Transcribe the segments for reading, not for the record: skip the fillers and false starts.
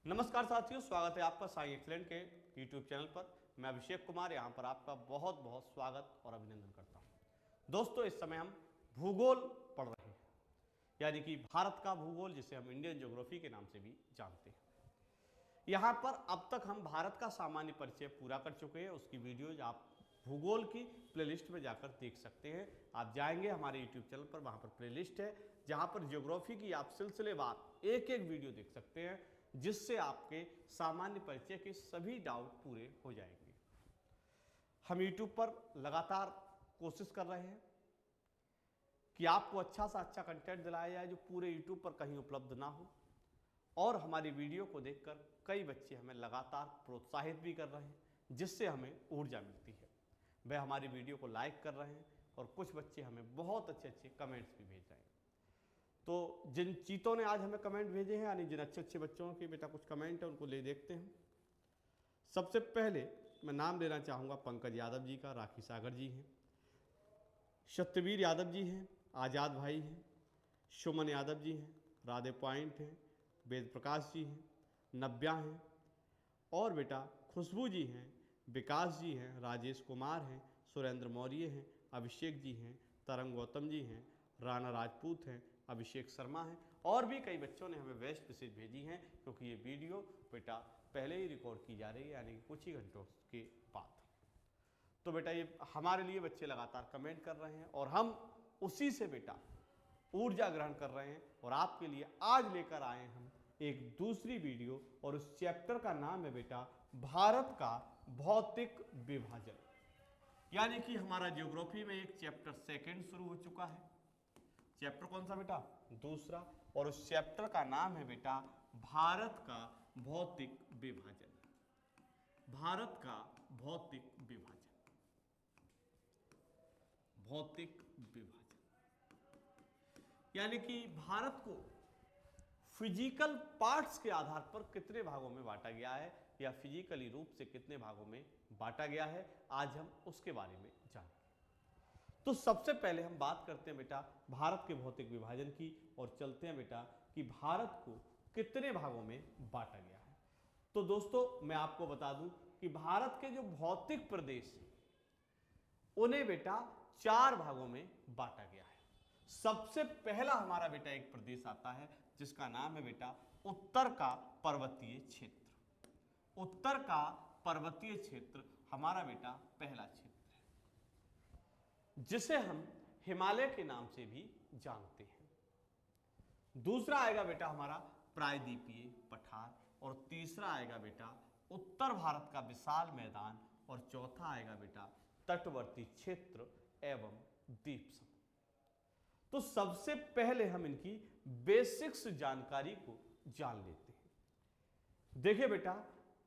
नमस्कार साथियों, स्वागत है आपका साई एक्सीलेंट के यूट्यूब चैनल पर। मैं अभिषेक कुमार यहाँ पर आपका बहुत बहुत स्वागत और अभिनंदन करता हूँ। दोस्तों, इस समय हम भूगोल पढ़ रहे हैं, यानी कि भारत का भूगोल, जिसे हम इंडियन ज्योग्राफी के नाम से भी जानते हैं। यहाँ पर अब तक हम भारत का सामान्य परिचय पूरा कर चुके हैं। उसकी वीडियोज आप भूगोल की प्लेलिस्ट में जाकर देख सकते हैं। आप जाएंगे हमारे यूट्यूब चैनल पर, वहाँ पर प्लेलिस्ट है जहाँ पर ज्योग्राफी की आप सिलसिलेवार एक एक वीडियो देख सकते हैं, जिससे आपके सामान्य परिचय के सभी डाउट पूरे हो जाएंगे। हम यूट्यूब पर लगातार कोशिश कर रहे हैं कि आपको अच्छा सा अच्छा कंटेंट दिलाया जाए जो पूरे यूट्यूब पर कहीं उपलब्ध ना हो, और हमारी वीडियो को देखकर कई बच्चे हमें लगातार प्रोत्साहित भी कर रहे हैं, जिससे हमें ऊर्जा मिलती है। वह हमारी वीडियो को लाइक कर रहे हैं और कुछ बच्चे हमें बहुत अच्छे अच्छे कमेंट्स भी भेज रहे हैं। तो जिन चीतों ने आज हमें कमेंट भेजे हैं, यानी जिन अच्छे अच्छे बच्चों के बेटा कुछ कमेंट है, उनको ले देखते हैं। सबसे पहले मैं नाम लेना चाहूँगा पंकज यादव जी का। राखी सागर जी हैं, सत्यवीर यादव जी हैं, आज़ाद भाई हैं, सुमन यादव जी हैं, राधे पॉइंट हैं, वेद प्रकाश जी हैं, नव्या हैं, और बेटा खुशबू जी हैं, विकास जी हैं, राजेश कुमार हैं, सुरेंद्र मौर्य हैं, अभिषेक जी हैं, तरंग गौतम जी हैं, राणा राजपूत हैं, अभिषेक शर्मा हैं, और भी कई बच्चों ने हमें वॉइस मैसेज भेजी हैं, क्योंकि ये वीडियो बेटा पहले ही रिकॉर्ड की जा रही है, यानी कुछ ही घंटों के बाद। तो बेटा ये हमारे लिए बच्चे लगातार कमेंट कर रहे हैं और हम उसी से बेटा ऊर्जा ग्रहण कर रहे हैं, और आपके लिए आज लेकर आए हम एक दूसरी वीडियो, और उस चैप्टर का नाम है बेटा भारत का भौतिक विभाजन। यानी कि हमारा ज्योग्राफी में एक चैप्टर सेकंड शुरू हो चुका है। चैप्टर कौन सा बेटा? दूसरा। और उस चैप्टर का नाम है बेटा भारत का भौतिक विभाजन। भारत का भौतिक विभाजन, भौतिक विभाजन, यानी कि भारत को फिजिकल पार्ट्स के आधार पर कितने भागों में बांटा गया है, या फिजिकली रूप से कितने भागों में बांटा गया है, आज हम उसके बारे में जानेंगे। तो सबसे पहले हम बात करते हैं बेटा भारत के भौतिक विभाजन की, और चलते हैं बेटा कि भारत को कितने भागों में बांटा गया है। तो दोस्तों, मैं आपको बता दूं कि भारत के जो भौतिक प्रदेश हैं उन्हें बेटा 4 भागों में बांटा गया है। सबसे पहला हमारा बेटा एक प्रदेश आता है जिसका नाम है बेटा उत्तर का पर्वतीय क्षेत्र। उत्तर का पर्वतीय क्षेत्र हमारा बेटा पहला क्षेत्र है, जिसे हम हिमालय के नाम से भी जानते हैं। दूसरा आएगा बेटा हमारा प्रायद्वीपीय पठार, और तीसरा आएगा बेटा उत्तर भारत का विशाल मैदान, और चौथा आएगा बेटा तटवर्ती क्षेत्र एवं द्वीप समूह। तो सबसे पहले हम इनकी बेसिक्स जानकारी को जान लेते हैं। देखिए बेटा,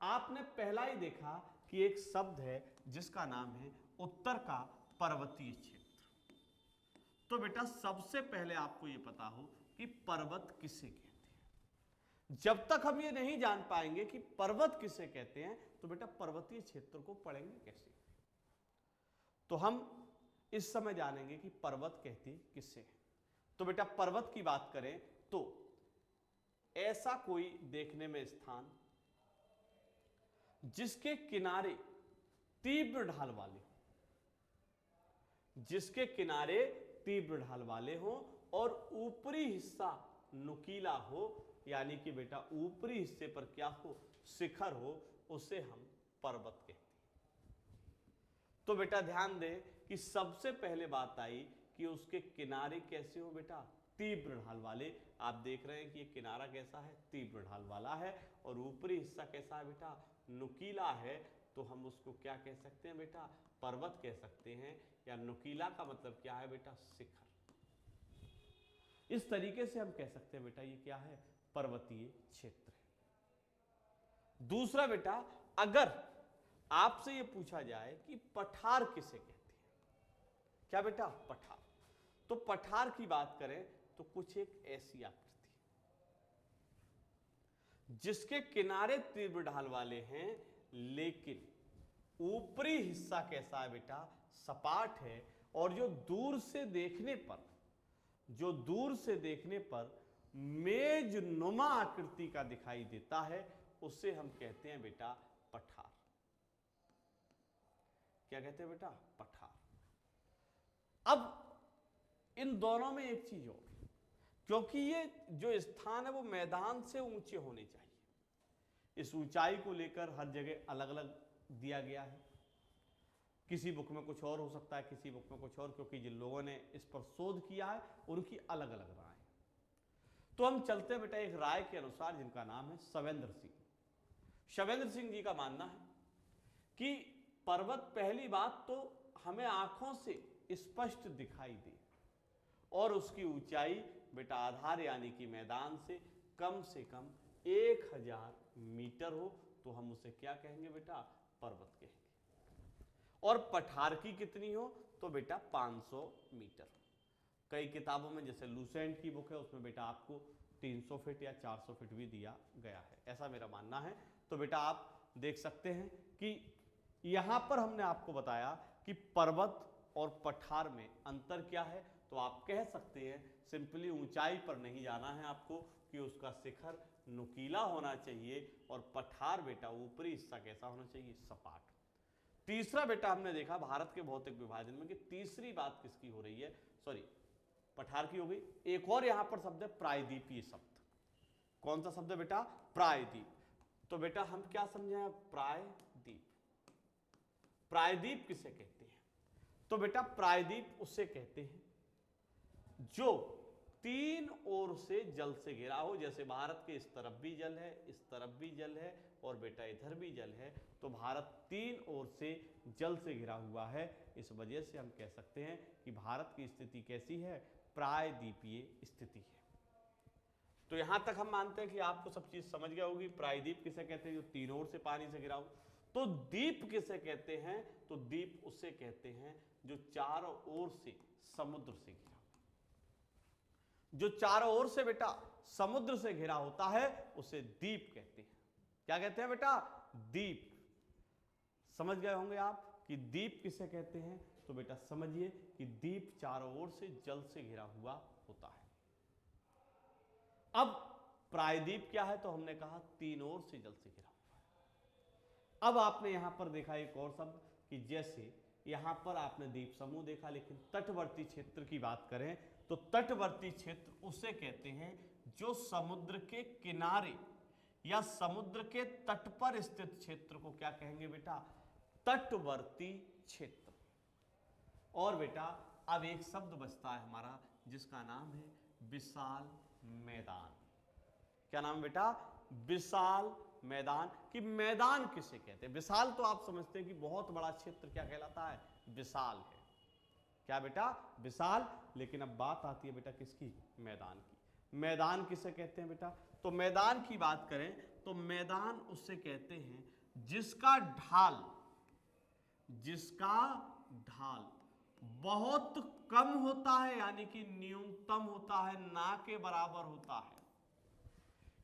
आपने पहला ही देखा कि एक शब्द है जिसका नाम है उत्तर का पर्वतीय क्षेत्र। तो बेटा सबसे पहले आपको यह पता हो कि पर्वत किसे कहते हैं। जब तक हम ये नहीं जान पाएंगे कि पर्वत किसे कहते हैं, तो बेटा पर्वतीय क्षेत्र को पढ़ेंगे कैसे। तो हम इस समय जानेंगे कि पर्वत कहते किससे है। तो बेटा पर्वत की बात करें तो ऐसा कोई देखने में स्थान जिसके किनारे तीव्र ढाल वाले हो, जिसके किनारे तीव्र ढाल वाले हो, और ऊपरी हिस्सा नुकीला हो, यानी कि बेटा ऊपरी हिस्से पर क्या हो? शिखर हो, उसे हम पर्वत कहते हैं। तो बेटा ध्यान दें कि सबसे पहले बात आई कि उसके किनारे कैसे हो बेटा? तीव्र ढाल वाले। आप देख रहे हैं कि ये किनारा कैसा है? तीव्र ढाल वाला है। और ऊपरी हिस्सा कैसा है बेटा? नुकीला है। तो हम उसको क्या कह सकते हैं बेटा? पर्वत कह सकते हैं। या नुकीला का मतलब क्या है बेटा? शिखर। इस तरीके से हम कह सकते हैं बेटा ये क्या है? पर्वतीय क्षेत्र है। दूसरा बेटा, अगर आपसे ये पूछा जाए कि पठार किसे कहते हैं, क्या बेटा? पठार। तो पठार की बात करें तो कुछ एक ऐसी आकृति जिसके किनारे तीव्र ढाल वाले हैं, लेकिन ऊपरी हिस्सा कैसा है बेटा? सपाट है। और जो दूर से देखने पर मेज नुमा आकृति का दिखाई देता है, उसे हम कहते हैं बेटा पठार। क्या कहते हैं बेटा? पठार। अब इन दोनों में एक चीज और, क्योंकि ये जो स्थान है वो मैदान से ऊंचे होने चाहिए, इस ऊंचाई को लेकर हर जगह अलग अलग दिया गया है। किसी बुक में कुछ और हो सकता है, किसी बुक में कुछ और, क्योंकि जिन लोगों ने इस पर शोध किया है उनकी अलग अलग राय। तो हम चलते हैं बेटा एक राय के अनुसार, जिनका नाम है शवेंद्र सिंह। शवेंद्र सिंह जी का मानना है कि पर्वत पहली बात तो हमें आंखों से स्पष्ट दिखाई दे और उसकी ऊंचाई बेटा आधार यानी कि मैदान से कम 1000 मीटर हो, तो हम उसे क्या कहेंगे बेटा? पर्वत कहेंगे। और पठार की कितनी हो? तो बेटा 500 मीटर। कई किताबों में, जैसे लूसेंट की बुक है, उसमें बेटा आपको 300 फीट या 400 फीट भी दिया गया है, ऐसा मेरा मानना है। तो बेटा आप देख सकते हैं कि यहां पर हमने आपको बताया कि पर्वत और पठार में अंतर क्या है। तो आप कह सकते हैं सिंपली ऊंचाई पर नहीं जाना है आपको, कि उसका शिखर नुकीला होना चाहिए और पठार बेटा ऊपरी हिस्सा कैसा होना चाहिए? सपाट। तीसरा बेटा हमने देखा भारत के भौतिक विभाजन में कि तीसरी बात किसकी हो रही है? सॉरी, पठार की हो गई। एक और यहां पर शब्द है प्रायद्वीपीय शब्द। कौन सा शब्द है बेटा? प्रायद्वीप। तो बेटा हम क्या समझे? प्रायद्वीप। प्रायद्वीप किसे कहते हैं? तो बेटा प्रायद्वीप उसे कहते हैं जो 3 ओर से जल से घिरा हो। जैसे भारत के इस तरफ भी जल है, इस तरफ भी जल है और बेटा इधर भी जल है, तो भारत 3 ओर से जल से घिरा हुआ है। इस वजह से हम कह सकते हैं कि भारत की स्थिति कैसी है? प्रायद्वीपीय स्थिति है। तो यहां तक हम मानते हैं कि आपको सब चीज समझ गया होगी। प्रायद्वीप किसे कहते हैं? जो 3 ओर से पानी से घिरा हो। तो द्वीप किसे कहते हैं? तो द्वीप उसे कहते हैं जो चारों ओर से समुद्र से घिरा। जो चारों ओर से बेटा समुद्र से घिरा होता है उसे द्वीप कहते हैं। क्या कहते हैं बेटा? द्वीप। समझ गए होंगे आप कि द्वीप किसे कहते हैं। तो बेटा समझिए कि द्वीप चारों ओर से जल से घिरा हुआ होता है। अब प्रायद्वीप क्या है? तो हमने कहा 3 ओर से जल से घिरा हुआ है। अब आपने यहां पर देखा एक और शब्द कि जैसे यहां पर आपने द्वीप समूह देखा, लेकिन तटवर्ती क्षेत्र की बात करें तो तटवर्ती क्षेत्र उसे कहते हैं जो समुद्र के किनारे या समुद्र के तट पर स्थित क्षेत्र को क्या कहेंगे बेटा? तटवर्ती क्षेत्र। और बेटा अब एक शब्द बचता है हमारा जिसका नाम है विशाल मैदान। क्या नाम बेटा? विशाल मैदान। कि मैदान किसे कहते हैं? विशाल तो आप समझते हैं कि बहुत बड़ा क्षेत्र क्या कहलाता है? विशाल है। क्या बेटा? विशाल। लेकिन अब बात आती है बेटा किसकी? मैदान की। मैदान किसे कहते हैं बेटा? तो मैदान की बात करें तो मैदान उससे कहते हैं जिसका ढाल बहुत कम होता है, यानी कि न्यूनतम होता है, ना के बराबर होता है,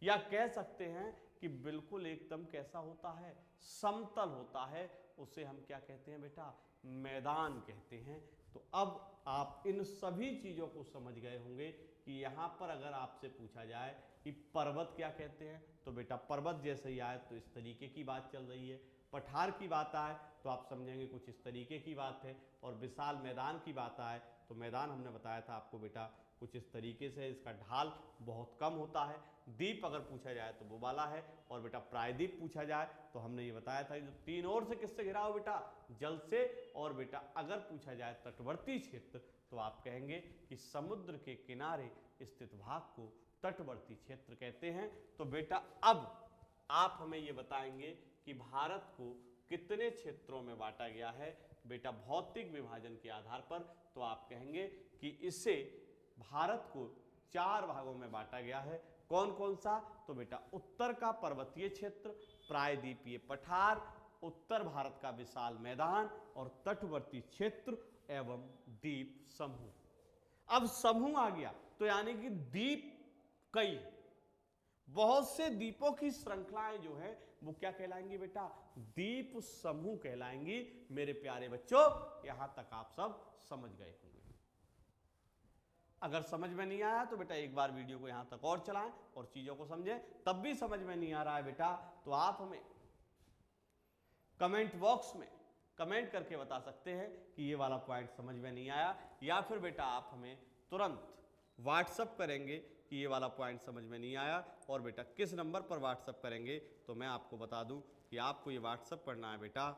या कह सकते हैं कि बिल्कुल एकदम कैसा होता है? समतल होता है। उसे हम क्या कहते हैं बेटा? मैदान कहते हैं। तो अब आप इन सभी चीजों को समझ गए होंगे कि यहां पर अगर आपसे पूछा जाए कि पर्वत क्या कहते हैं, तो बेटा पर्वत जैसे ही आए तो इस तरीके की बात चल रही है। पठार की बात आए तो आप समझेंगे कुछ इस तरीके की बात है। और विशाल मैदान की बात आए तो मैदान हमने बताया था आपको बेटा कुछ इस तरीके से, इसका ढाल बहुत कम होता है। द्वीप अगर पूछा जाए तो वो वाला है। और बेटा प्रायद्वीप पूछा जाए तो हमने ये बताया था जो 3 ओर से किससे घिरा हो बेटा? जल से। और बेटा अगर पूछा जाए तटवर्ती क्षेत्र तो आप कहेंगे कि समुद्र के किनारे स्थित भाग को तटवर्ती क्षेत्र कहते हैं। तो बेटा अब आप हमें ये बताएंगे कि भारत को कितने क्षेत्रों में बांटा गया है बेटा भौतिक विभाजन के आधार पर? तो आप कहेंगे कि इसे भारत को 4 भागों में बांटा गया है। कौन कौन सा? तो बेटा उत्तर का पर्वतीय क्षेत्र, प्रायद्वीपीय पठार, उत्तर भारत का विशाल मैदान और तटवर्ती क्षेत्र एवं द्वीप समूह। अब समूह आ गया तो यानी कि द्वीप कई बहुत से द्वीपों की श्रृंखलाएं जो है वो क्या कहलाएंगी बेटा? द्वीप समूह कहलाएंगी। मेरे प्यारे बच्चों यहां तक आप सब समझ गए होंगे। अगर समझ में नहीं आया तो बेटा एक बार वीडियो को यहां तक और चलाएं और चीजों को समझें। तब भी समझ में नहीं आ रहा है बेटा तो आप हमें कमेंट बॉक्स में कमेंट करके बता सकते हैं कि ये वाला पॉइंट समझ में नहीं आया, या फिर बेटा आप हमें तुरंत व्हाट्सअप करेंगे कि ये वाला पॉइंट समझ में नहीं आया। और बेटा किस नंबर पर व्हाट्सअप करेंगे तो मैं आपको बता दूं कि आपको ये व्हाट्सअप करना है बेटा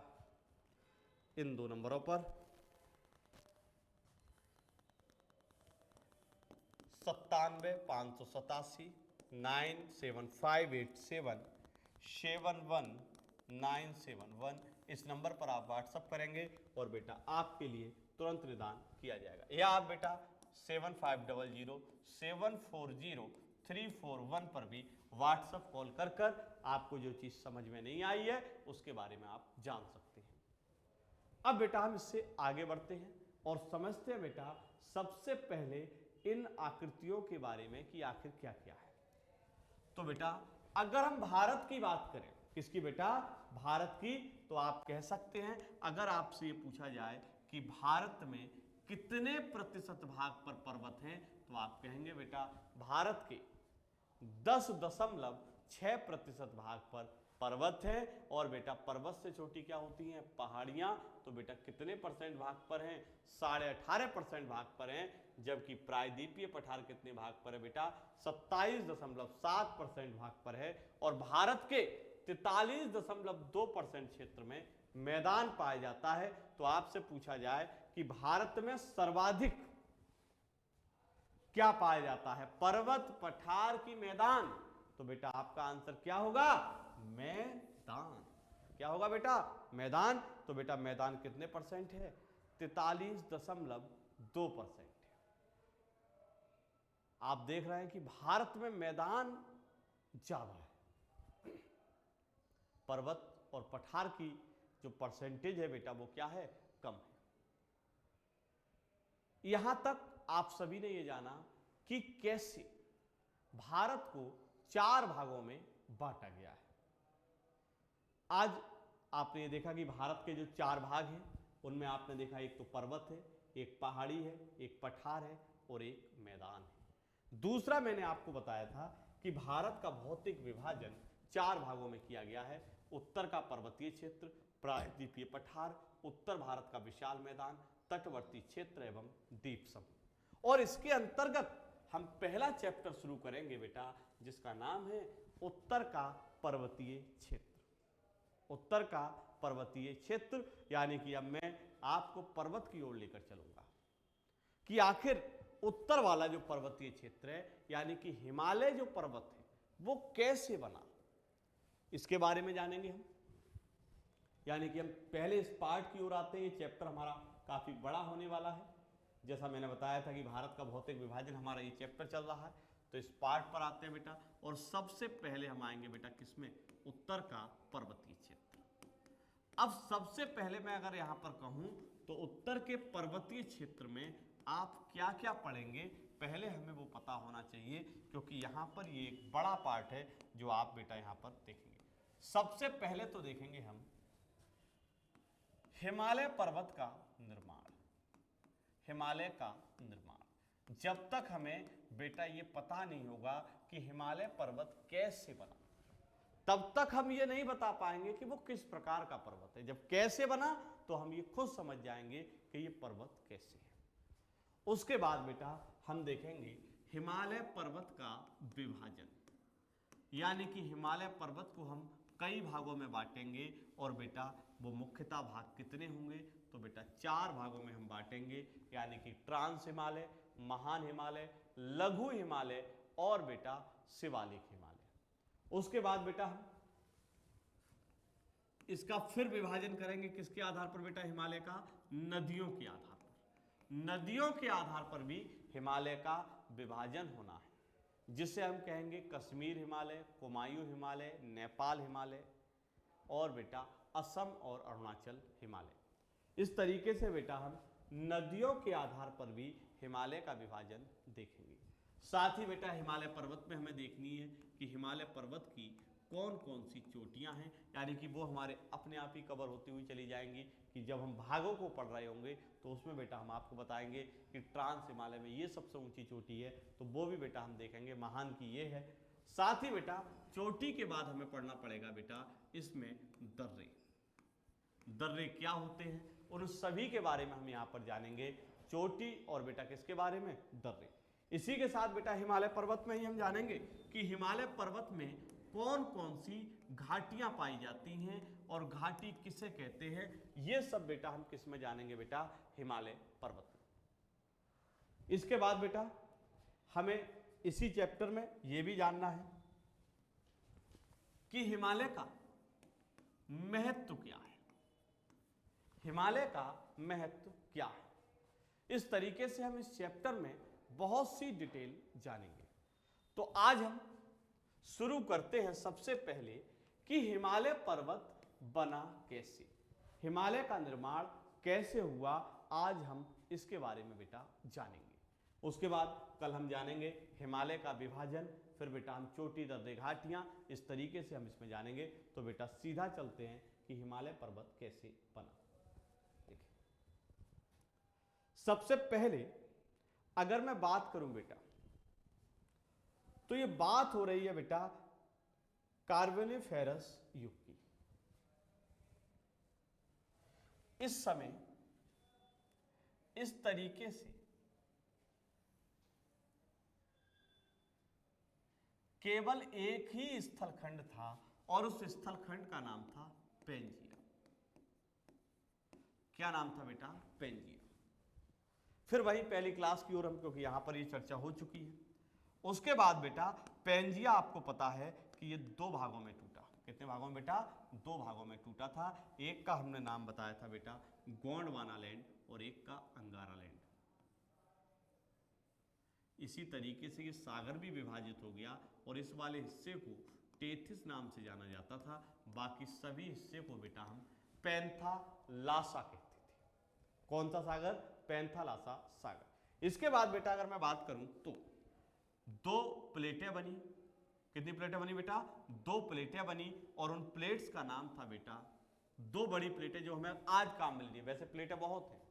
इन 2 नंबरों पर 97 587 97587 71971 इस नंबर पर आप व्हाट्सअप करेंगे और बेटा आपके लिए तुरंत निदान किया जाएगा। या आप बेटा 7500740341 पर भी व्हाट्सएप कॉल कर कर आपको जो चीज समझ में नहीं आई है उसके बारे में आप जान सकते हैं। अब बेटा हम इससे आगे बढ़ते हैं और समझते हैं बेटा सबसे पहले इन आकृतियों के बारे में कि आखिर क्या क्या है। तो बेटा अगर हम भारत की बात करें, किसकी बेटा, भारत की, तो आप कह सकते हैं अगर आपसे ये पूछा जाए कि भारत में कितने प्रतिशत भाग पर पर्वत हैं तो आप कहेंगे बेटा भारत के 10.6% भाग पर पर्वत है। और बेटा पर्वत से छोटी क्या होती हैं, पहाड़ियां, तो बेटा कितने परसेंट भाग पर हैं, 18.5% भाग पर हैं। जबकि प्रायद्वीपीय पठार कितने भाग पर है बेटा, 27.7% भाग पर है। और भारत के 43.2% क्षेत्र में मैदान पाया जाता है। तो आपसे पूछा जाए कि भारत में सर्वाधिक क्या पाया जाता है, पर्वत, पठार की मैदान, तो बेटा आपका आंसर क्या होगा, मैदान। क्या होगा बेटा, मैदान। तो बेटा मैदान कितने परसेंट है, 43.2% है। आप देख रहे हैं कि भारत में मैदान ज्यादा है, पर्वत और पठार की जो परसेंटेज है बेटा वो क्या है, कम है। यहां तक आप सभी ने ये जाना कि कैसे भारत को 4 भागों में बांटा गया है। आज आपने ये देखा कि भारत के जो 4 भाग हैं उनमें आपने देखा एक तो पर्वत है, एक पहाड़ी है, एक पठार है और एक मैदान है। दूसरा मैंने आपको बताया था कि भारत का भौतिक विभाजन 4 भागों में किया गया है, उत्तर का पर्वतीय क्षेत्र, प्रायद्वीपीय पठार, उत्तर भारत का विशाल मैदान, तटवर्ती क्षेत्र एवं द्वीप समूह। और इसके अंतर्गत हम पहला चैप्टर शुरू करेंगे बेटा जिसका नाम है उत्तर का पर्वतीय क्षेत्र। उत्तर का पर्वतीय क्षेत्र यानी कि अब मैं आपको पर्वत की ओर लेकर चलूंगा कि आखिर उत्तर वाला जो पर्वतीय क्षेत्र है यानी कि हिमालय जो पर्वत है वो कैसे बना, इसके बारे में जानेंगे हम। यानी कि हम पहले इस पार्ट की ओर आते हैं। ये चैप्टर हमारा काफी बड़ा होने वाला है। जैसा मैंने बताया था कि भारत का भौतिक विभाजन हमारा ये चैप्टर चल रहा है, तो इस पार्ट पर आते हैं बेटा। और सबसे पहले हम आएंगे बेटा किसमें, उत्तर का पर्वतीय क्षेत्र। अब सबसे पहले मैं अगर यहां पर कहूं तो उत्तर के पर्वतीय क्षेत्र में आप क्या क्या पढ़ेंगे पहले हमें वो पता होना चाहिए, क्योंकि यहां पर ये एक बड़ा पार्ट है जो आप बेटा यहां पर देखेंगे। सबसे पहले तो देखेंगे हम हिमालय पर्वत का निर्माण। हिमालय का निर्माण, जब तक हमें बेटा ये पता नहीं होगा कि हिमालय पर्वत कैसे बना तब तक हम ये नहीं बता पाएंगे कि वो किस प्रकार का पर्वत है। जब कैसे बना तो हम ये खुद समझ जाएंगे कि ये पर्वत कैसे है। उसके बाद बेटा हम देखेंगे हिमालय पर्वत का विभाजन, यानी कि हिमालय पर्वत को हम कई भागों में बांटेंगे और बेटा वो मुख्यतः भाग कितने होंगे, तो बेटा 4 भागों में हम बांटेंगे, यानी कि ट्रांस हिमालय, महान हिमालय, लघु हिमालय और बेटा शिवालिक हिमालय। उसके बाद बेटा हम इसका फिर विभाजन करेंगे किसके आधार पर बेटा, हिमालय का नदियों के आधार पर। नदियों के आधार पर भी हिमालय का विभाजन होना है, जिसे हम कहेंगे कश्मीर हिमालय, कुमायूं हिमालय, नेपाल हिमालय और बेटा असम और अरुणाचल हिमालय। इस तरीके से बेटा हम नदियों के आधार पर भी हिमालय का विभाजन देखेंगे। साथ ही बेटा हिमालय पर्वत में हमें देखनी है कि हिमालय पर्वत की कौन कौन सी चोटियां हैं, यानी कि वो हमारे अपने आप ही कवर होती हुई चली जाएंगी कि जब हम भागों को पढ़ रहे होंगे तो उसमें बेटा हम आपको बताएंगे कि ट्रांस हिमालय में ये सबसे ऊंची चोटी है, तो वो भी बेटा हम देखेंगे, महान की ये है। साथ ही बेटा चोटी के बाद हमें पढ़ना पड़ेगा बेटा इसमें दर्रे। दर्रे क्या होते हैं, उन सभी के बारे में हम यहाँ पर जानेंगे, चोटी और बेटा किसके बारे में, दर्रे। इसी के साथ बेटा हिमालय पर्वत में ही हम जानेंगे कि हिमालय पर्वत में कौन कौन सी घाटियां पाई जाती हैं और घाटी किसे कहते हैं, ये सब बेटा हम किस में जानेंगे बेटा, हिमालय पर्वत में। इसके बाद बेटा हमें इसी चैप्टर में यह भी जानना है कि हिमालय का महत्व क्या है, हिमालय का महत्व क्या है। इस तरीके से हम इस चैप्टर में बहुत सी डिटेल जानेंगे। तो आज हम शुरू करते हैं सबसे पहले कि हिमालय पर्वत बना कैसे, हिमालय का निर्माण कैसे हुआ, आज हम इसके बारे में बेटा जानेंगे। उसके बाद कल हम जानेंगे हिमालय का विभाजन, फिर बेटा हम चोटी दर्रे घाटियां, इस तरीके से हम इसमें जानेंगे। तो बेटा सीधा चलते हैं कि हिमालय पर्वत कैसे बना। देखिए सबसे पहले अगर मैं बात करूं बेटा, तो ये बात हो रही है बेटा कार्बोनिफेरस युग की। इस समय इस तरीके से केवल एक ही स्थलखंड था और उस स्थलखंड का नाम था पैंजिया। क्या नाम था बेटा, पैंजिया। फिर वही पहली क्लास की ओर हम, क्योंकि यहां पर ये चर्चा हो चुकी है। उसके बाद बेटा पैंजिया आपको पता है कि ये दो भागों में टूटा। कितने भागों में बेटा, दो भागों में टूटा था। एक का हमने नाम बताया था बेटा गोंडवाना लैंड और एक का अंगारा लैंड। इसी तरीके से ये सागर भी विभाजित हो गया और इस वाले हिस्से को टेथिस नाम से जाना जाता था, बाकी सभी हिस्से को बेटा हम पैंथालासा कहते थे। कौन सा सागर, पैंथालासा सागर। इसके बाद बेटा अगर मैं बात करूं तो दो प्लेटें बनी। कितनी प्लेटें बनी बेटा, दो प्लेटें बनी और उन प्लेट्स का नाम था बेटा, दो बड़ी प्लेटें जो हमें आज काम मिल रही है। वैसे प्लेटें बहुत हैं,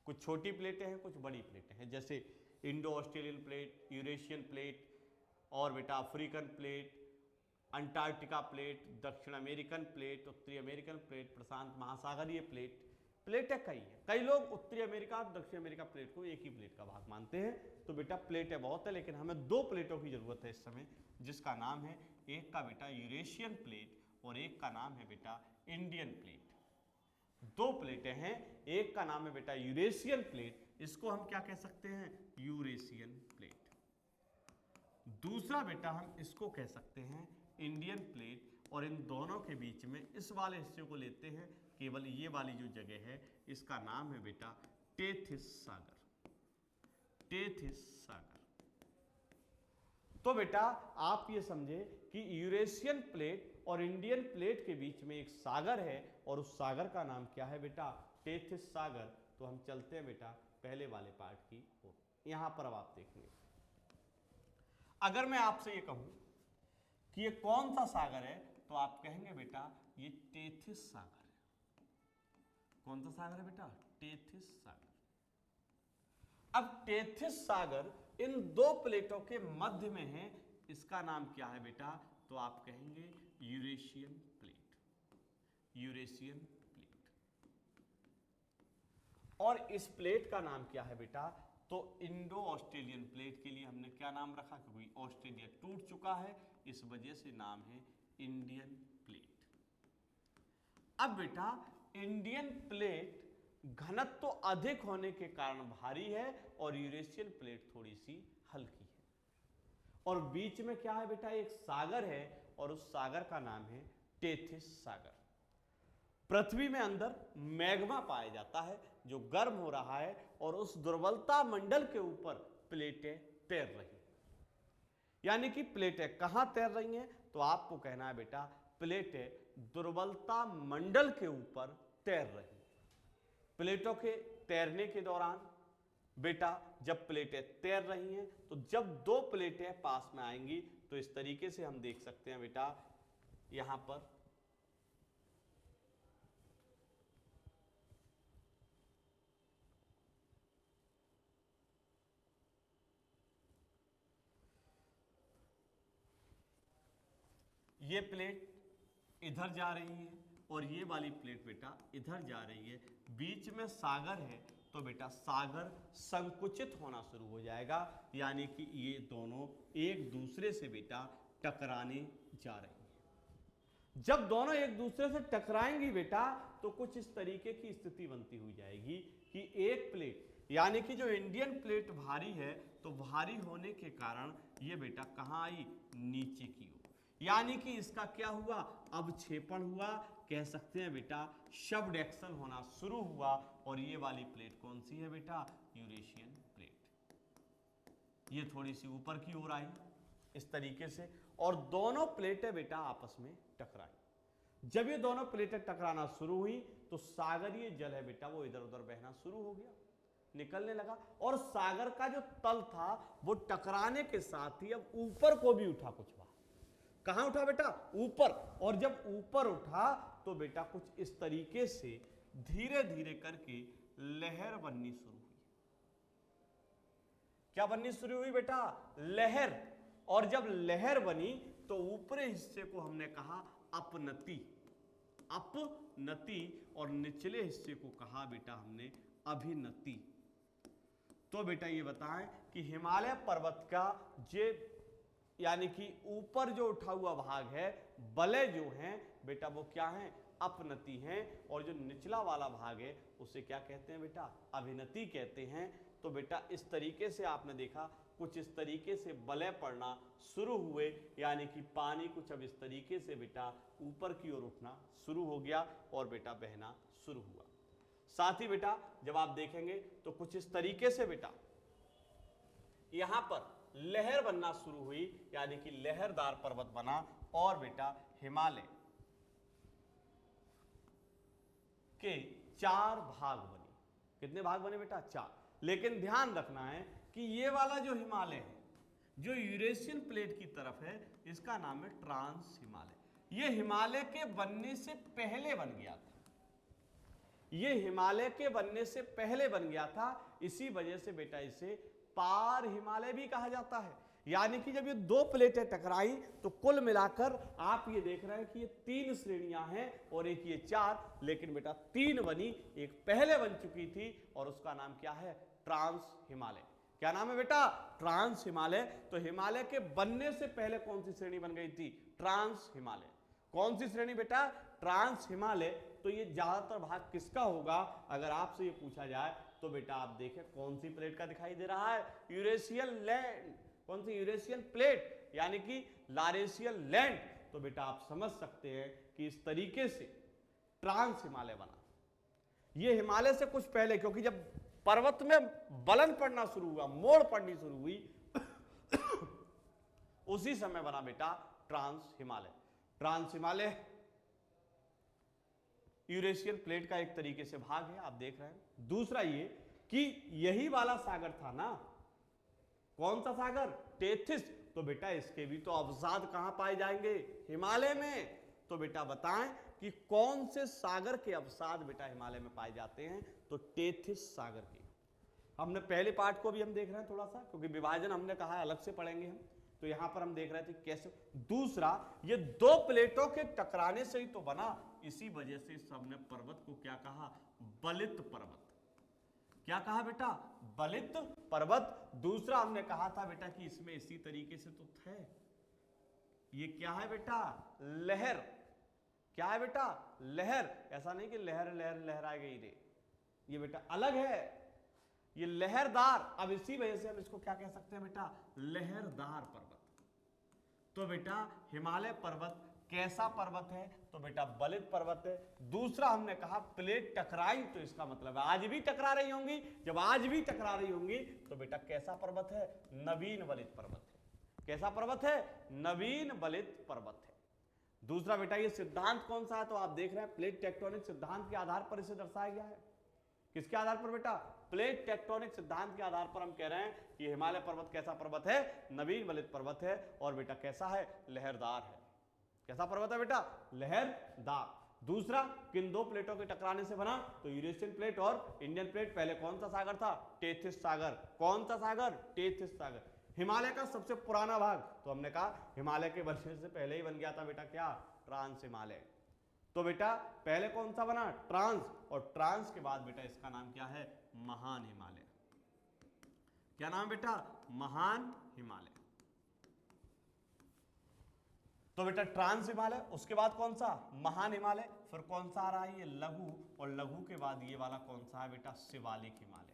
कुछ छोटी प्लेटें हैं, कुछ बड़ी प्लेटें हैं, जैसे Indo Australian plate, Eurasian plate और बेटा अफ्रीकन प्लेट, अंटार्कटिका प्लेट, दक्षिण अमेरिकन प्लेट, उत्तरी अमेरिकन प्लेट, प्रशांत महासागरीय प्लेट। प्लेटें कई हैं, कई लोग उत्तरी अमेरिका और दक्षिण अमेरिका प्लेट को एक ही प्लेट का भाग मानते हैं। तो बेटा प्लेटें बहुत है, लेकिन हमें दो प्लेटों की जरूरत है इस समय, जिसका नाम है, एक का बेटा यूरेशियन प्लेट और एक का नाम है बेटा इंडियन प्लेट। दो प्लेटें हैं, एक का नाम है बेटा यूरेशियन प्लेट, इसको हम क्या कह सकते हैं, यूरेशियन प्लेट। दूसरा बेटा हम इसको कह सकते हैं इंडियन प्लेट, और इन दोनों के बीच में इस वाले हिस्से को लेते हैं, केवल ये वाली जो जगह है इसका नाम है बेटा टेथिस सागर, टेथिस सागर। तो बेटा आप ये समझे कि यूरेशियन प्लेट और इंडियन प्लेट के बीच में एक सागर है और उस सागर का नाम क्या है बेटा, टेथिस सागर। तो हम चलते हैं बेटा पहले वाले पार्ट की ओर। यहां पर अब आप देखेंगे, अगर मैं आपसे ये कहूं कि ये कौन सा सागर है, तो आप कहेंगे बेटा ये टेथिस सागर है। कौन सा सागर है बेटा, टेथिस सागर। अब टेथिस सागर इन दो प्लेटों के मध्य में है, इसका नाम क्या है बेटा, तो आप कहेंगे यूरेशियन प्लेट, यूरेशियन प्लेट। और इस प्लेट का नाम क्या है बेटा, तो इंडो ऑस्ट्रेलियन प्लेट के लिए हमने क्या नाम रखा, क्योंकि ऑस्ट्रेलिया टूट चुका है, इस वजह से नाम है इंडियन प्लेट। अब बेटा इंडियन प्लेट घनत्व तो अधिक होने के कारण भारी है और यूरेशियन प्लेट थोड़ी सी हल्की है, और बीच में क्या है बेटा, एक सागर है और उस सागर का नाम है टेथिस सागर। पृथ्वी में अंदर मैग्मा पाया जाता है जो गर्म हो रहा है और उस दुर्बलता मंडल के ऊपर प्लेटें तैर रही हैं। यानी कि प्लेटें कहां तैर रही हैं, तो आपको कहना है बेटा प्लेटें दुर्बलता मंडल के ऊपर तैर रही हैं। प्लेटों के तैरने के दौरान बेटा जब प्लेटें तैर रही हैं, तो जब दो प्लेटें पास में आएंगी तो इस तरीके से हम देख सकते हैं बेटा यहां पर ये प्लेट इधर जा रही है और ये वाली प्लेट बेटा इधर जा रही है, बीच में सागर है, तो बेटा सागर संकुचित होना शुरू हो जाएगा, यानी कि ये दोनों एक दूसरे से बेटा टकराने जा रही हैं। जब दोनों एक दूसरे से टकराएंगी बेटा तो कुछ इस तरीके की स्थिति बनती हुई जाएगी कि एक प्लेट, यानी कि जो इंडियन प्लेट भारी है, तो भारी होने के कारण ये बेटा कहां आई, नीचे की ओर, यानी कि इसका क्या हुआ, अवक्षेपण हुआ, कह सकते हैं बेटा सबडक्शन होना शुरू हुआ, और ये वाली प्लेट कौन सी है बेटा, यूरेशियन प्लेट। ये थोड़ी सी ऊपर की ओर आई इस तरीके से, और दोनों प्लेटें बेटा आपस में टकराई। जब ये दोनों प्लेटें टकराना शुरू हुई तो सागरीय जल है बेटा वो इधर उधर बहना शुरू हो गया, निकलने लगा, और सागर का जो तल था वो टकराने के साथ ही अब ऊपर को भी उठा, कुछ बार कहां उठा बेटा, ऊपर, और जब ऊपर उठा तो बेटा कुछ इस तरीके से धीरे धीरे करके लहर बननी शुरू हुई। क्या बननी शुरू हुई बेटा, लहर, और जब लहर बनी तो ऊपरी हिस्से को हमने कहा अपनति, अपनति, और निचले हिस्से को कहा बेटा हमने अभिनति। तो बेटा ये बताएं कि हिमालय पर्वत का जे यानी कि ऊपर जो उठा हुआ भाग है, बलय जो हैं बेटा वो क्या हैं, अपनति हैं, और जो निचला वाला भाग है उसे क्या कहते हैं बेटा, अभिनति कहते हैं। तो बेटा इस तरीके से आपने देखा कुछ इस तरीके से बलय पड़ना शुरू हुए, यानी कि पानी कुछ अब इस तरीके से बेटा ऊपर की ओर उठना शुरू हो गया और बेटा बहना शुरू हुआ। साथ ही बेटा जब आप देखेंगे तो कुछ इस तरीके से बेटा यहां पर लहर बनना शुरू हुई, यानी कि लहरदार पर्वत बना, और बेटा हिमालय के 4 भाग बने। कितने भाग बने बेटा, 4। लेकिन ध्यान रखना है कि ये वाला जो हिमालय है जो यूरेशियन प्लेट की तरफ है, इसका नाम है ट्रांस हिमालय। ये हिमालय के बनने से पहले बन गया था, ये हिमालय के बनने से पहले बन गया था, इसी वजह से बेटा इसे पार हिमालय भी कहा जाता है। यानी कि जब ये 2 प्लेटें टकराई तो कुल मिलाकर आप ये देख रहे हैं कि ये 3 श्रेणियां हैं और एक ये 4, लेकिन बेटा 3 बनी, एक पहले बन चुकी थी और उसका नाम क्या है, ट्रांस हिमालय। क्या नाम है बेटा, ट्रांस हिमालय। तो हिमालय के बनने से पहले कौन सी श्रेणी बन गई थी, ट्रांस हिमालय। कौन सी श्रेणी बेटा, ट्रांस हिमालय। तो ये ज्यादातर भाग किसका होगा, अगर आपसे ये पूछा जाए तो बेटा आप देखें कौन सी प्लेट का दिखाई दे रहा है, यूरेशियन लैंड। कौन सी, यूरेशियन प्लेट, यानी कि लारेशियन लैंड। तो बेटा आप समझ सकते हैं कि इस तरीके से ट्रांस हिमालय बना। ये हिमालय से कुछ पहले, क्योंकि जब पर्वत में बलन पड़ना शुरू हुआ, मोड़ पड़नी शुरू हुई उसी समय बना बेटा trans Himalaya. Trans Himalaya Eurasian plate का एक तरीके से भाग है, आप देख रहे हैं। दूसरा ये कि यही वाला सागर था ना, कौन सा सागर, टेथिस। तो बेटा इसके भी तो अवसाद कहां पाए जाएंगे, हिमालय में। तो बेटा बताएं कि कौन से सागर के अवसाद बेटा हिमालय में पाए जाते हैं, तो टेथिस सागर के। हमने पहले पार्ट को भी हम देख रहे हैं थोड़ा सा, क्योंकि विभाजन हमने कहा अलग से पढ़ेंगे हम, तो यहां पर हम देख रहे थे कैसे। दूसरा, ये 2 प्लेटों के टकराने से ही तो बना, इसी वजह से सबने पर्वत को क्या कहा, बलित पर्वत। क्या कहा बेटा, बलित पर्वत। दूसरा हमने कहा था बेटा कि इसमें इसी तरीके से तो थे, ये क्या है बेटा, लहर। क्या है बेटा, लहर। ऐसा नहीं कि लहर लहर लहरा गई रे, ये बेटा अलग है, ये लहरदार। अब इसी वजह से हम इसको क्या कह सकते हैं बेटा, लहरदार पर्वत। तो बेटा हिमालय पर्वत कैसा पर्वत है, तो बेटा बलित पर्वत है। दूसरा हमने कहा प्लेट टकराई, तो इसका मतलब है आज भी टकरा रही होंगी। जब आज भी टकरा रही होंगी तो बेटा कैसा पर्वत है, नवीन बलित पर्वत है। कैसा पर्वत है, नवीन बलित पर्वत है। दूसरा बेटा ये सिद्धांत कौन सा है, तो आप देख रहे हैं प्लेट टेक्टोनिक सिद्धांत के आधार पर इसे दर्शाया गया है। किसके आधार पर बेटा, प्लेट टेक्टोनिक सिद्धांत के आधार पर हम कह रहे हैं कि हिमालय पर्वत कैसा पर्वत है, नवीन बलित पर्वत है, और बेटा कैसा है, लहरदार है। कैसा पर्वत है बेटा? लहरदार। दूसरा, किन दो प्लेटों के टकराने से बना? तो यूरेशियन प्लेट और इंडियन प्लेट। पहले कौन सा सागर था? टेथिस सागर। कौन सा सागर? टेथिस सागर। हिमालय का सबसे पुराना भाग, तो हमने कहा हिमालय के बनने से पहले ही बन गया था बेटा क्या? ट्रांस हिमालय। तो बेटा पहले कौन सा बना? ट्रांस, और ट्रांस के बाद बेटा इसका नाम क्या है? महान हिमालय। क्या नाम बेटा? महान हिमालय। तो बेटा ट्रांस हिमालय, उसके बाद कौन सा? महान हिमालय। फिर कौन सा आ रहा है? ये लघु, और लघु के बाद ये वाला कौन सा है बेटा? शिवालिक हिमालय।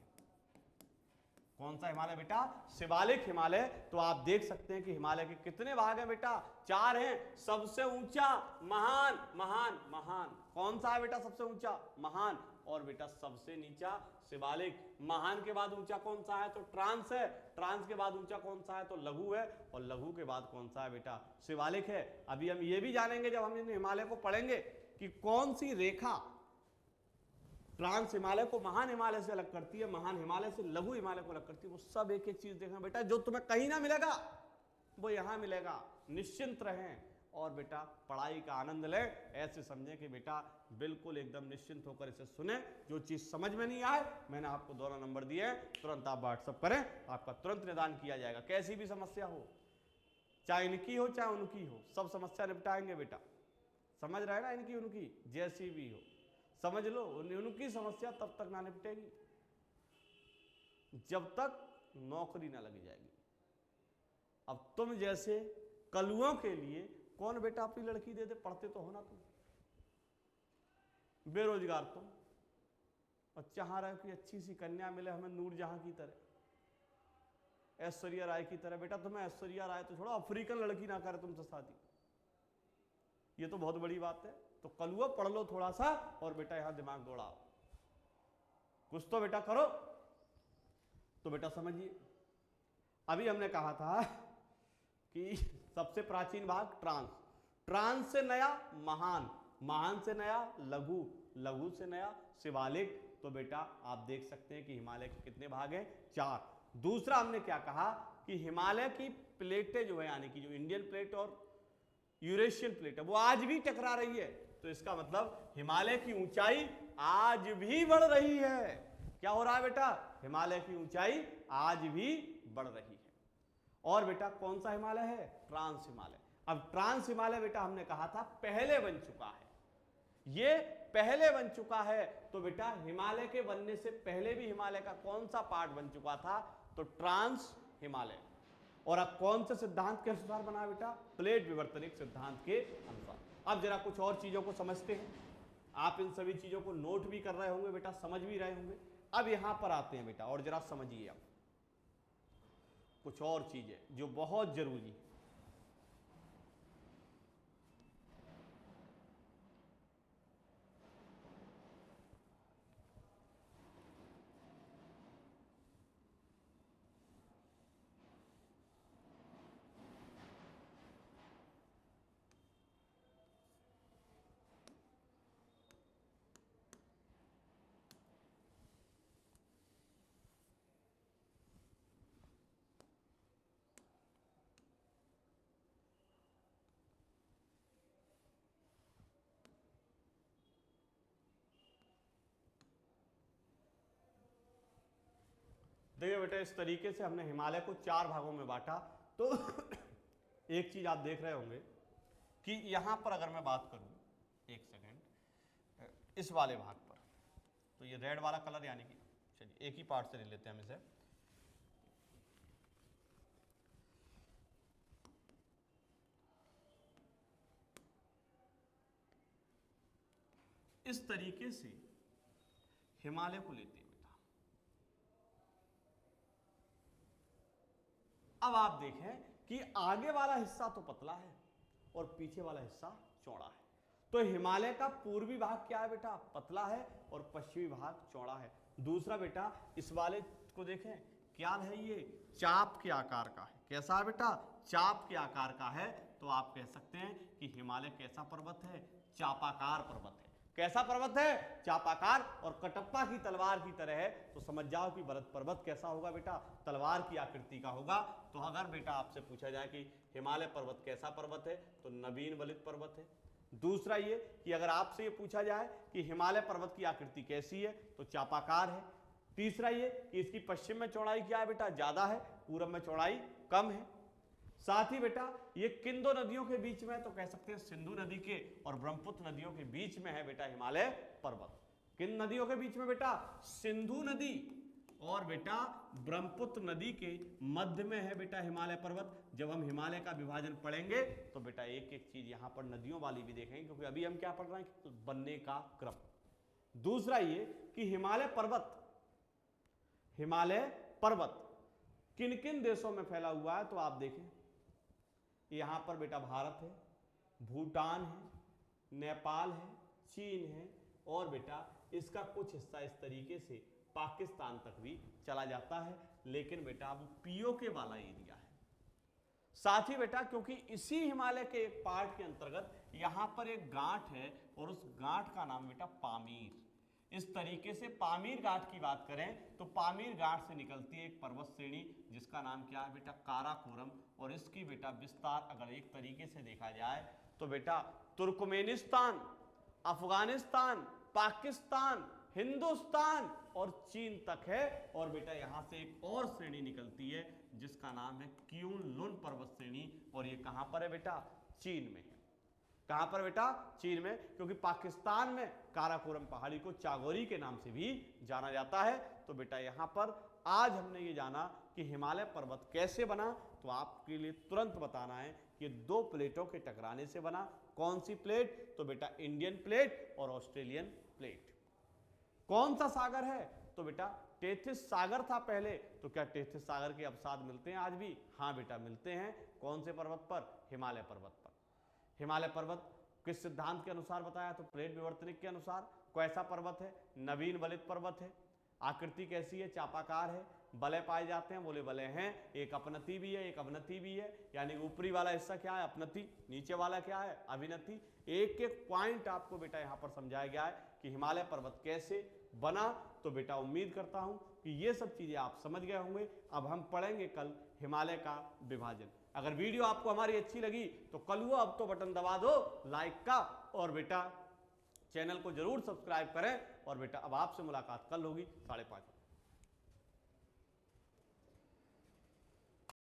कौन सा हिमालय बेटा? शिवालिक हिमालय। तो आप देख सकते हैं कि हिमालय के कितने भाग हैं बेटा? 4 हैं। सबसे ऊंचा महान, महान, महान। कौन सा है बेटा सबसे ऊंचा? महान। और बेटा सबसे नीचा शिवालिक। महान के बाद ऊंचा कौन सा है? तो ट्रांस है। ट्रांस के बाद ऊंचा कौन सा है? तो लघु है। और लघु के बाद कौन सा है बेटा? शिवालिक है। अभी हम ये भी जानेंगे जब हम इन हिमालय को पढ़ेंगे कि कौन सी रेखा ट्रांस हिमालय को महान हिमालय से अलग करती है, महान हिमालय से लघु हिमालय को अलग करती है। वो सब एक एक चीज देखना बेटा, जो तुम्हें कहीं ना मिलेगा वो यहां मिलेगा। निश्चिंत रहें और बेटा पढ़ाई का आनंद लें। ऐसे समझें कि बेटा बिल्कुल एकदम निश्चिंत होकर इसे सुने। जो चीज समझ में नहीं आए, मैंने आपको दोनों नंबर दिए हैं, तुरंत आप व्हाट्सअप करें, आपका तुरंत निदान किया जाएगा। कैसी भी समस्या हो, चाहे इनकी हो चाहे उनकी हो, सब समस्या निपटाएंगे बेटा। समझ रहे ना? इनकी उनकी जैसी भी हो समझ लो, उनकी समस्या तब तक ना निपटेगी जब तक नौकरी ना लगी जाएगी। अब तुम जैसे कलुओं के लिए कौन बेटा अपनी लड़की दे दे? पढ़ते तो हो ना तुम, बेरोजगार तुम, और चाह रहे हो कि अच्छी सी कन्या मिले हमें नूरजहां की तरह, ऐश्वर्या राय की तरह। बेटा तुम्हें ऐश्वर्या राय तो छोड़ो, अफ्रीकन लड़की ना करे तुमसे शादी, ये तो बहुत बड़ी बात है। तो कलुआ पढ़ लो थोड़ा सा और बेटा यहां दिमाग दौड़ाओ, कुछ तो बेटा करो। तो बेटा समझिए, अभी हमने कहा था कि सबसे प्राचीन भाग ट्रांस, ट्रांस से नया महान, महान से नया लघु, लघु से नया शिवालिक। तो बेटा आप देख सकते हैं कि हिमालय के कितने भाग हैं? 4। दूसरा हमने क्या कहा कि हिमालय की प्लेटें जो है, यानी कि जो इंडियन प्लेट और यूरेशियन प्लेट है, वो आज भी टकरा रही है। तो इसका मतलब हिमालय की ऊंचाई आज भी बढ़ रही है। क्या हो रहा है बेटा? हिमालय की ऊंचाई आज भी बढ़ रही है। और बेटा कौन सा हिमालय है? ट्रांस हिमालय। अब ट्रांस हिमालय बेटा हमने कहा था पहले बन चुका है, ये पहले बन चुका है। तो बेटा हिमालय के बनने से पहले भी हिमालय का कौन सा पार्ट बन चुका था? तो ट्रांस हिमालय। और अब कौन से सिद्धांत के अनुसार बना बेटा? प्लेट विवर्तनिक सिद्धांत के अनुसार। अब जरा कुछ और चीजों को समझते हैं। आप इन सभी चीजों को नोट भी कर रहे होंगे बेटा, समझ भी रहे होंगे। अब यहां पर आते हैं बेटा और जरा समझिए आप कुछ और चीजें जो बहुत जरूरी है। देखिए बेटा, इस तरीके से हमने हिमालय को 4 भागों में बांटा। तो एक चीज आप देख रहे होंगे कि यहां पर अगर मैं बात करूं, एक सेकेंड, इस वाले भाग पर, तो ये रेड वाला कलर, यानी कि चलिए एक ही पार्ट से ले लेते हैं हम इसे। इस तरीके से हिमालय को लेते हैं बेटा। अब आप देखें कि आगे वाला हिस्सा तो पतला है और पीछे वाला हिस्सा चौड़ा है। तो हिमालय का पूर्वी भाग क्या है बेटा? पतला है और पश्चिमी भाग चौड़ा है। दूसरा बेटा इस वाले को देखें, क्या है? ये चाप के आकार का है। कैसा है बेटा? चाप के आकार का है। तो आप कह सकते हैं कि हिमालय कैसा पर्वत है? चापाकार पर्वत है। कैसा पर्वत है? चापाकार और कटप्पा की तलवार की तरह है। तो समझ जाओ कि भरत पर्वत कैसा होगा बेटा, तलवार की आकृति का होगा। तो अगर बेटा आपसे पूछा जाए कि हिमालय पर्वत कैसा पर्वत है, तो नवीन वलित पर्वत है। दूसरा ये कि अगर आपसे ये पूछा जाए कि हिमालय पर्वत की आकृति कैसी है, तो चापाकार है। तीसरा ये कि इसकी पश्चिम में चौड़ाई क्या है बेटा, ज्यादा है, पूर्व में चौड़ाई कम है। साथ ही बेटा ये किन दो नदियों के बीच में है, तो कह सकते हैं सिंधु नदी के और ब्रह्मपुत्र नदियों के बीच में है बेटा हिमालय पर्वत। किन नदियों के बीच में बेटा? सिंधु नदी और बेटा ब्रह्मपुत्र नदी के मध्य में है बेटा हिमालय पर्वत। जब हम हिमालय का विभाजन पढ़ेंगे तो बेटा एक एक चीज यहां पर नदियों वाली भी देखेंगे, क्योंकि अभी हम क्या पढ़ रहे हैं, तो बनने का क्रम। दूसरा ये कि हिमालय पर्वत किन किन देशों में फैला हुआ है, तो आप देखें यहां पर बेटा भारत है, भूटान है, नेपाल है, चीन है, और बेटा इसका कुछ हिस्सा इस तरीके से पाकिस्तान तक भी चला जाता है। लेकिन बेटा वो पीओके वाला एरिया है। साथ ही बेटा क्योंकि इसी हिमालय के एक पार्ट के अंतर्गत यहां पर एक गांठ है, और उस गांठ का नाम बेटा पामीर। इस तरीके से पामीर घाट की बात करें तो पामीर घाट से निकलती है एक पर्वत श्रेणी जिसका नाम क्या है बेटा, काराकोरम। और इसकी बेटा विस्तार अगर एक तरीके से देखा जाए तो बेटा तुर्कमेनिस्तान, अफगानिस्तान, पाकिस्तान, हिंदुस्तान और चीन तक है। और बेटा यहां से एक और श्रेणी निकलती है जिसका नाम है क्यून लुन पर्वत श्रेणी, और ये कहां पर है बेटा, चीन में है। कहां पर बेटा, चीन में, क्योंकि पाकिस्तान में काराकोरम पहाड़ी को चागोरी के नाम से भी जाना जाता है। तो बेटा यहां पर आज हमने ये जाना कि हिमालय पर्वत कैसे बना। तो आपके लिए तुरंत बताना है कि दो प्लेटों के टकराने से बना। कौन सी प्लेट? तो बेटा इंडियन प्लेट और ऑस्ट्रेलियन प्लेट। कौन सा सागर है? तो बेटा टेथिस सागर था पहले। तो क्या टेथिस सागर के अवसाद मिलते हैं आज भी? हाँ बेटा मिलते हैं। कौन से पर्वत पर? हिमालय पर्वत पर। हिमालय पर्वत किस सिद्धांत के अनुसार बताया? तो प्लेट विवर्तनिक के अनुसार। कैसा पर्वत है? नवीन वलित पर्वत है। आकृति कैसी है? चापाकार है। बलय पाए जाते हैं? बोले बलय हैं। एक अपनति भी है, एक अवनति भी है। यानी ऊपरी वाला हिस्सा क्या है? अपनति। नीचे वाला क्या है? अविनति। एक एक पॉइंट आपको बेटा यहां पर समझाया गया है कि हिमालय पर्वत कैसे बना। तो बेटा उम्मीद करता हूं कि ये सब चीजें आप समझ गए होंगे। अब हम पढ़ेंगे कल हिमालय का विभाजन। अगर वीडियो आपको हमारी अच्छी लगी तो कल वो अब तो बटन दबा दो लाइक का, और बेटा चैनल को जरूर सब्सक्राइब करें। और बेटा अब आपसे मुलाकात कल होगी 5:30।